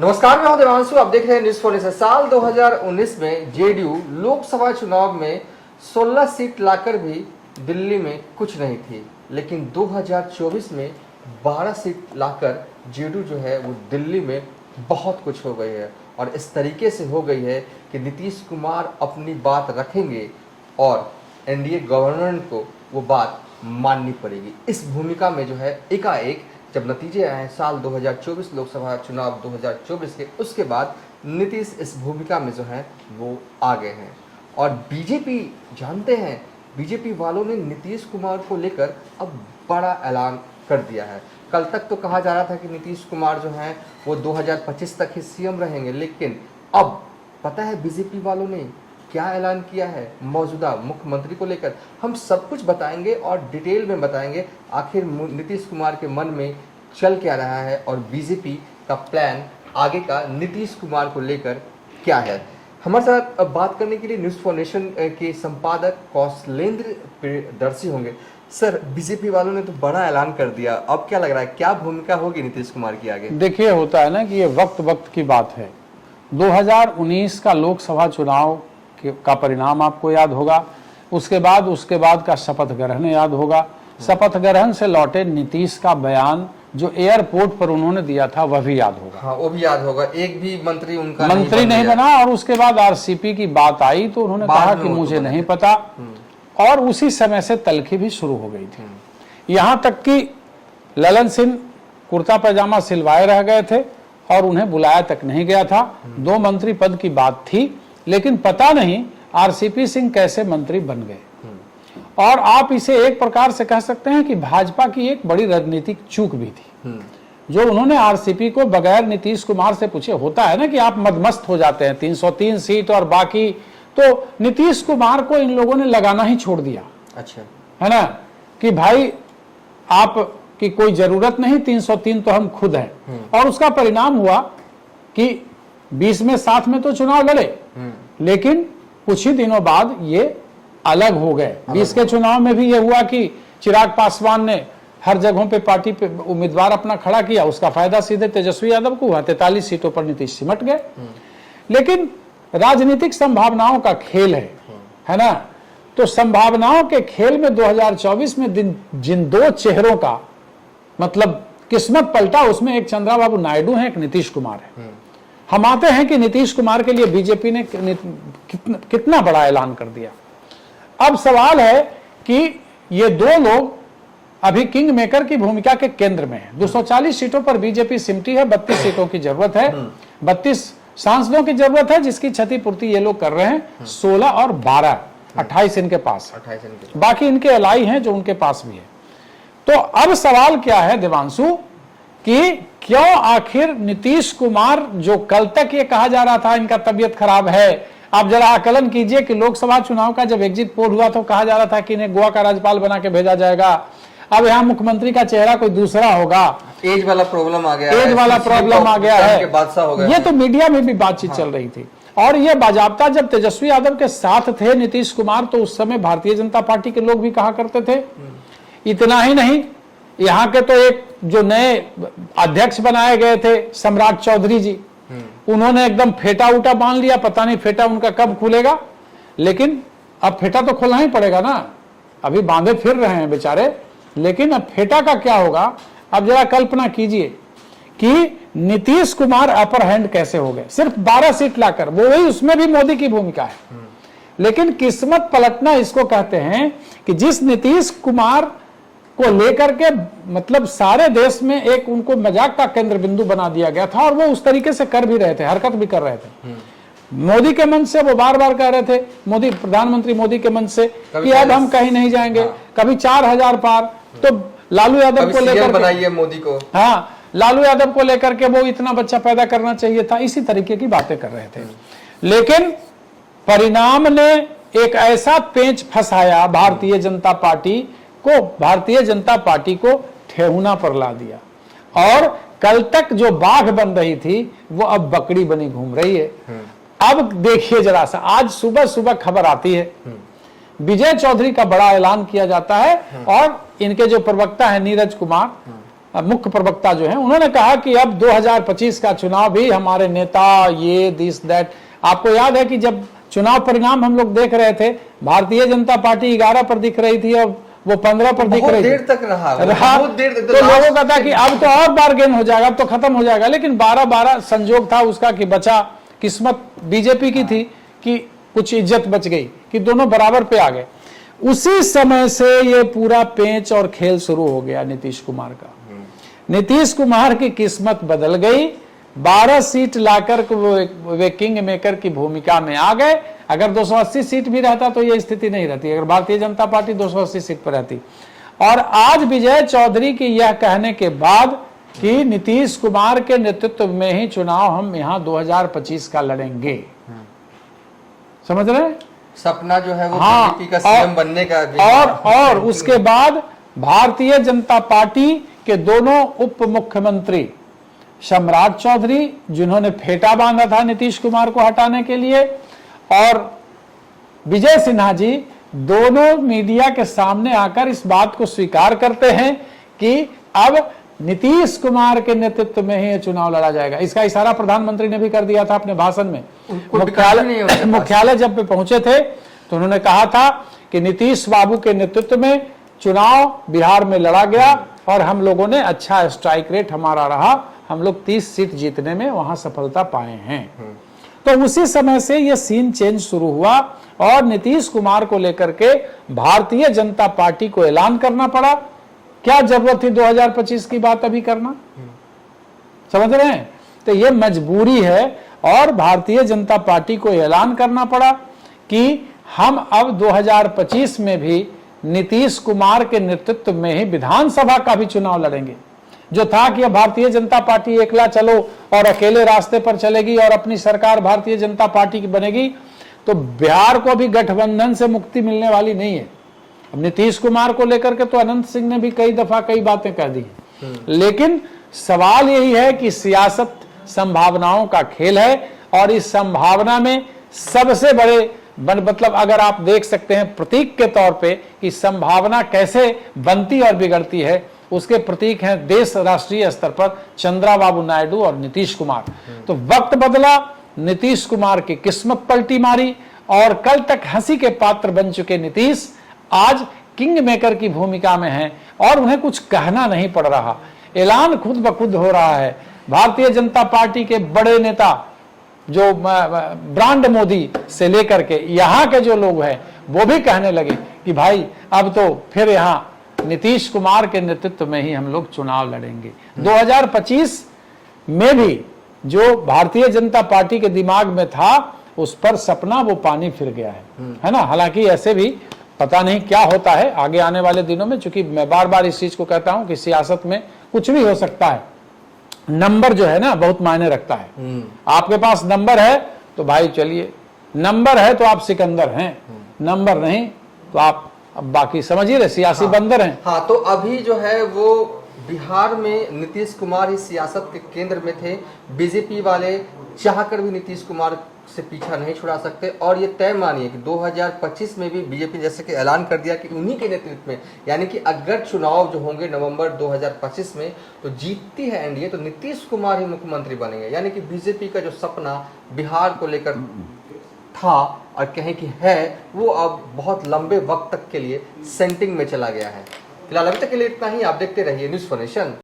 नमस्कार, मैं हूं देवांशु। आप देख रहे हैं न्यूज़ 4 साल 2019 में जेडीयू लोकसभा चुनाव में 16 सीट लाकर भी दिल्ली में कुछ नहीं थी, लेकिन 2024 में 12 सीट लाकर जेडीयू जो है वो दिल्ली में बहुत कुछ हो गई है। और इस तरीके से हो गई है कि नीतीश कुमार अपनी बात रखेंगे और एनडीए गवर्नमेंट को वो बात माननी पड़ेगी। इस भूमिका में जो है एकाएक जब नतीजे आए साल 2024 लोकसभा चुनाव 2024 के, उसके बाद नीतीश इस भूमिका में जो है वो आ गए हैं। और बीजेपी जानते हैं, बीजेपी वालों ने नीतीश कुमार को लेकर अब बड़ा ऐलान कर दिया है। कल तक तो कहा जा रहा था कि नीतीश कुमार जो हैं वो 2025 तक ही सीएम रहेंगे, लेकिन अब पता है बीजेपी वालों ने क्या ऐलान किया है मौजूदा मुख्यमंत्री को लेकर। हम सब कुछ बताएंगे और डिटेल में बताएंगे आखिर नीतीश कुमार के मन में चल क्या रहा है और बीजेपी का प्लान आगे का नीतीश कुमार को लेकर क्या है। हमारे साथ बात करने के लिए न्यूज़ फॉर नेशन के संपादक कौशलेंद्र प्रियदर्शी होंगे। सर, बीजेपी वालों ने तो बड़ा ऐलान कर दिया, अब क्या लग रहा है, क्या भूमिका होगी नीतीश कुमार की आगे? देखिए, होता है ना कि ये वक्त की बात है। 2019 का लोकसभा चुनाव का परिणाम आपको याद होगा, उसके बाद का शपथ ग्रहण याद होगा। शपथ ग्रहण से लौटे नीतीश का बयान जो एयरपोर्ट पर उन्होंने दिया था वह भी याद होगा। हाँ, वो भी याद होगा। एक भी मंत्री उनका नहीं बना। और उसके बाद आरसीपी की बात आई तो उन्होंने कहा कि मुझे नहीं पता, और उसी समय से तल्खी भी शुरू हो गई थी। यहां तक कि ललन सिंह कुर्ता पैजामा सिलवाए रह गए थे और उन्हें बुलाया तक नहीं गया था। 2 मंत्री पद की बात थी, लेकिन पता नहीं आरसीपी सिंह कैसे मंत्री बन गए। और आप इसे एक प्रकार से कह सकते हैं कि भाजपा की एक बड़ी राजनीतिक चूक भी थी जो उन्होंने आरसीपी को बगैर नीतीश कुमार से पूछे। होता है ना कि आप मदमस्त हो जाते हैं, 303 सीट और बाकी, तो नीतीश कुमार को इन लोगों ने लगाना ही छोड़ दिया। अच्छा है ना, कि भाई आप की कोई जरूरत नहीं, 303 तो हम खुद हैं। और उसका परिणाम हुआ कि 20 में 7 में तो चुनाव लड़े, लेकिन कुछ ही दिनों बाद ये अलग हो गए। 20 के चुनाव में भी ये हुआ कि चिराग पासवान ने हर जगहों पे पार्टी पे उम्मीदवार अपना खड़ा किया, उसका फायदा सीधे तेजस्वी यादव को हुआ। 43 सीटों पर नीतीश सिमट गए। लेकिन राजनीतिक संभावनाओं का खेल है ना, तो संभावनाओं के खेल में 2024 में जिन 2 चेहरों का मतलब किस्मत पलटा, उसमें एक चंद्रबाबू नायडू है, एक नीतीश कुमार है। हम आते हैं कि नीतीश कुमार के लिए बीजेपी ने कितना बड़ा ऐलान कर दिया। अब सवाल है कि ये 2 लोग अभी किंग मेकर की भूमिका के केंद्र में है। 240 सीटों पर बीजेपी सिमटी है, 32 सीटों की जरूरत है, 32 सांसदों की जरूरत है, जिसकी क्षतिपूर्ति ये लोग कर रहे हैं। 16 और 12, 28 इनके पास, बाकी इनके एलाई हैं जो उनके पास भी है। तो अब सवाल क्या है देवांशु कि क्यों आखिर नीतीश कुमार, जो कल तक ये कहा जा रहा था इनका तबीयत खराब है, आप जरा आकलन कीजिए कि लोकसभा चुनाव का जब एग्जिट पोल हुआ तो कहा जा रहा था कि इन्हें गोवा का राज्यपाल बना के भेजा जाएगा, अब यहाँ मुख्यमंत्री का चेहरा कोई दूसरा होगा, एज वाला प्रॉब्लम आ गया, है। ये तो मीडिया में भी बातचीत चल रही थी। और ये बाजाबता जब तेजस्वी यादव के साथ थे नीतीश कुमार, तो उस समय भारतीय जनता पार्टी के लोग भी कहा करते थे। इतना ही नहीं, यहाँ के तो एक जो नए अध्यक्ष बनाए गए थे सम्राट चौधरी जी, उन्होंने एकदम फेटा उटा बांध लिया। पता नहीं फेटा उनका कब खुलेगा, लेकिन अब फेटा तो खोलना ही पड़ेगा ना, अभी बांधे फिर रहे हैं बेचारे। लेकिन अब फेटा का क्या होगा, अब जरा कल्पना कीजिए कि नीतीश कुमार अपर हैंड कैसे हो गए सिर्फ 12 सीट लाकर। वो वही, उसमें भी मोदी की भूमिका है। लेकिन किस्मत पलटना इसको कहते हैं कि जिस नीतीश कुमार को लेकर के मतलब सारे देश में एक उनको मजाक का केंद्र बिंदु बना दिया गया था, और वो उस तरीके से कर भी रहे थे, हरकत भी कर रहे थे। मोदी के मन से वो बार बार कह रहे थे, प्रधानमंत्री मोदी के मन से कि अब हम कहीं नहीं जाएंगे। कभी 4000 पार, तो लालू यादव को लेकर बनाइए मोदी को, हाँ, लालू यादव को लेकर के वो इतना बच्चा पैदा करना चाहिए था, इसी तरीके की बातें कर रहे थे। लेकिन परिणाम ने एक ऐसा पेंच फंसाया भारतीय जनता पार्टी को ठेहुना पर ला दिया, और कल तक जो बाघ बन रही थी वो अब बकरी बनी घूम रही है। अब देखिए जरा सा, आज सुबह खबर आती है, विजय चौधरी का बड़ा ऐलान किया जाता है, और इनके जो प्रवक्ता है नीरज कुमार, मुख्य प्रवक्ता जो हैं, उन्होंने कहा कि अब 2025 का चुनाव भी हमारे नेता ये दिस दैट। आपको याद है कि जब चुनाव परिणाम हम लोग देख रहे थे, भारतीय जनता पार्टी 11 पर दिख रही थी और वो 15 पर दिख रही थी, देर तक रहा बहुत देर तो लोगों का था कि अब तो और बार्गेन हो जाएगा, अब तो खत्म हो जाएगा। लेकिन 12-12 संजोग था उसका कि बचा, किस्मत बीजेपी की थी कि कुछ इज्जत बच गई कि दोनों बराबर पे आ गए। उसी समय से ये पूरा पेंच और खेल शुरू हो गया नीतीश कुमार का। नीतीश कुमार की किस्मत बदल गई, 12 सीट लाकर वे किंग मेकर की भूमिका में आ गए। अगर 280 सीट भी रहता तो ये स्थिति नहीं रहती, अगर भारतीय जनता पार्टी 280 सीट पर रहती। और आज विजय चौधरी की यह कहने के बाद कि नीतीश कुमार के नेतृत्व में ही चुनाव हम यहां 2025 का लड़ेंगे, समझ रहे हैं? सपना जो है वो हाँ, बीजेपी का सीएम बनने का भी और उसके बाद भारतीय जनता पार्टी के दोनों उप मुख्यमंत्री सम्राट चौधरी, जिन्होंने फेटा बांधा था नीतीश कुमार को हटाने के लिए, और विजय सिन्हा जी, दोनों मीडिया के सामने आकर इस बात को स्वीकार करते हैं कि अब नीतीश कुमार के नेतृत्व में ही ये चुनाव लड़ा जाएगा। इसका इशारा प्रधानमंत्री ने भी कर दिया था अपने भाषण में। मुख्यालय जब वे पहुंचे थे तो उन्होंने कहा था कि नीतीश बाबू के नेतृत्व में चुनाव बिहार में लड़ा गया और हम लोगों ने अच्छा स्ट्राइक रेट हमारा रहा, हम लोग 30 सीट जीतने में वहां सफलता पाए हैं। तो उसी समय से यह सीन चेंज शुरू हुआ और नीतीश कुमार को लेकर के भारतीय जनता पार्टी को ऐलान करना पड़ा। क्या जरूरत थी 2025 की बात अभी करना, समझ रहे हैं? तो यह मजबूरी है और भारतीय जनता पार्टी को ऐलान करना पड़ा कि हम अब 2025 में भी नीतीश कुमार के नेतृत्व में ही विधानसभा का भी चुनाव लड़ेंगे। जो था कि अब भारतीय जनता पार्टी एकला चलो और अकेले रास्ते पर चलेगी और अपनी सरकार भारतीय जनता पार्टी की बनेगी, तो बिहार को भी गठबंधन से मुक्ति मिलने वाली नहीं है। अब नीतीश कुमार को लेकर के तो अनंत सिंह ने भी कई दफा कई बातें कह दी, लेकिन सवाल यही है कि सियासत संभावनाओं का खेल है और इस संभावना में सबसे बड़े मतलब अगर आप देख सकते हैं प्रतीक के तौर पे कि संभावना कैसे बनती और बिगड़ती है, उसके प्रतीक हैं देश राष्ट्रीय स्तर पर चंद्रबाबू नायडू और नीतीश कुमार। तो वक्त बदला, नीतीश कुमार की किस्मत पलटी मारी और कल तक हंसी के पात्र बन चुके नीतीश आज किंग मेकर की भूमिका में हैं और उन्हें कुछ कहना नहीं पड़ रहा, ऐलान खुद ब खुद हो रहा है। भारतीय जनता पार्टी के बड़े नेता जो ब्रांड मोदी से लेकर के यहाँ के जो लोग हैं वो भी कहने लगे कि भाई अब तो फिर यहाँ नीतीश कुमार के नेतृत्व में ही हम लोग चुनाव लड़ेंगे। 2025 में भी जो भारतीय जनता पार्टी के दिमाग में था उस पर सपना वो पानी फिर गया है ना। हालांकि ऐसे भी पता नहीं क्या होता है आगे आने वाले दिनों में, चूंकि मैं बार बार इस चीज को कहता हूं कि सियासत में कुछ भी हो सकता है। नंबर जो है ना बहुत मायने रखता है। आपके पास नंबर है तो भाई चलिए, नंबर है तो आप सिकंदर हैं, नंबर नहीं तो आप अब बाकी समझिए रहे सियासी बंदर हैं। हाँ, तो अभी जो है वो बिहार में नीतीश कुमार ही सियासत के केंद्र में थे। बीजेपी वाले चाहकर भी नीतीश कुमार से पीछा नहीं छुड़ा सकते और ये तय मानिए कि 2025 में भी बीजेपी जैसे कि ऐलान कर दिया कि उन्हीं के नेतृत्व में, यानी कि अगर चुनाव जो होंगे नवंबर 2025 में तो जीतती है एनडीए तो नीतीश कुमार ही मुख्यमंत्री बनेंगे। यानी कि बीजेपी का जो सपना बिहार को लेकर था और कहें कि है वो अब बहुत लंबे वक्त तक के लिए सेंटिंग में चला गया है। फिलहाल अभी तक के लिए इतना ही। आप देखते रहिए न्यूज़ फॉर नेशन।